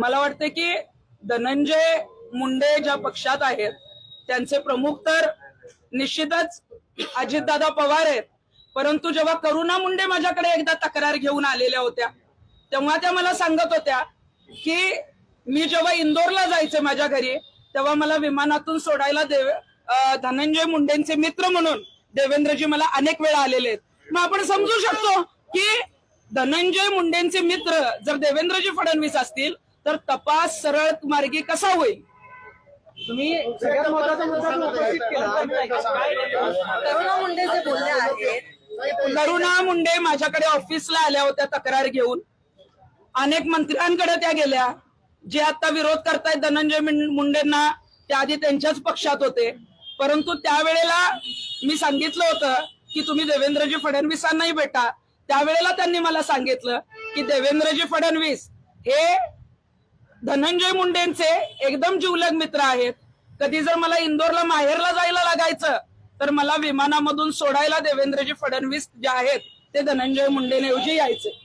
मला वाटते की धनंजय मुंडे ज्या पक्षात आहेत त्यांचे प्रमुख तर निश्चितच अजितदादा पवार आहेत, परंतु जेव्हा करुणा मुंडे माझ्याकडे एकदा तक्रार घेऊन आलेल्या होत्या तेव्हा त्या मला सांगत होत्या की मी जेव्हा इंदोरला जायचे माझ्या घरी तेव्हा मला विमानातून सोडायला धनंजय मुंडेंचे मित्र म्हणून देवेंद्रजी मला अनेक वेळा आलेले आहेत. मग आपण समजू शकतो की धनंजय मुंडेंचे मित्र जर देवेंद्रजी फडणवीस असतील तर तपास सरळ मार्गी कसा होईल? तुम्ही सगळ्यात महत्त्वाचा मुद्दा उपस्थित केला. करुणा मुंडे जे बोलले आहेत, करुणा मुंडे माझ्याकडे ऑफिसला आल्या होत्या तक्रार घेऊन. अनेक मंत्र्यांकडे त्या गेल्या. जे आता विरोध करतायत धनंजय मुंडेंना त्या आधी त्यांच्याच पक्षात होते, परंतु त्यावेळेला मी सांगितलं होतं की तुम्ही देवेंद्रजी फडणवीसांनाही भेटा. त्यावेळेला त्यांनी मला सांगितलं की देवेंद्रजी फडणवीस हे धनंजय मुंडेंचे एकदम जिवलग मित्र आहेत. कधी जर मला इंदोरला माहेरला जायला लागायचं तर मला विमानामधून सोडायला देवेंद्रजी फडणवीस जे आहेत ते धनंजय मुंडेंऐवजी यायचे.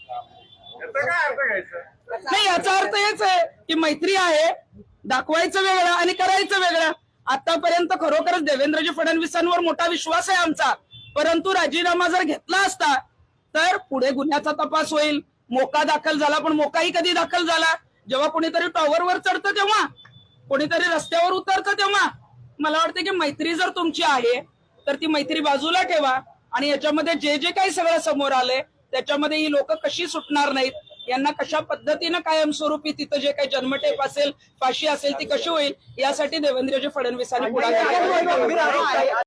नाही, याचा अर्थ हेच आहे की मैत्री आहे, दाखवायचं वेगळं आणि करायचं वेगळं. आतापर्यंत खरोखरच देवेंद्रजी फडणवीसांवर मोठा विश्वास आहे आमचा, परंतु राजीनामा जर घेतला असता तर पुढे गुन्ह्याचा तपास होईल. मोका दाखल झाला, पण मोकाही कधी दाखल झाला? जेव्हा कोणीतरी टॉवरवर चढतं तेव्हा, कोणीतरी रस्त्यावर उतरतं तेव्हा. मला वाटतं की मैत्री जर तुमची आहे तर ती मैत्री बाजूला ठेवा आणि याच्यामध्ये जे जे काही सगळं समोर आलंय त्याच्यामध्ये ही लोक कशी सुटणार नाहीत, यांना कशा पद्धतीनं कायमस्वरूपी तिथं जे काही जन्मठेप असेल, फाशी असेल ती कशी होईल यासाठी देवेंद्रजी फडणवीसांनी पुढाकार घेतला.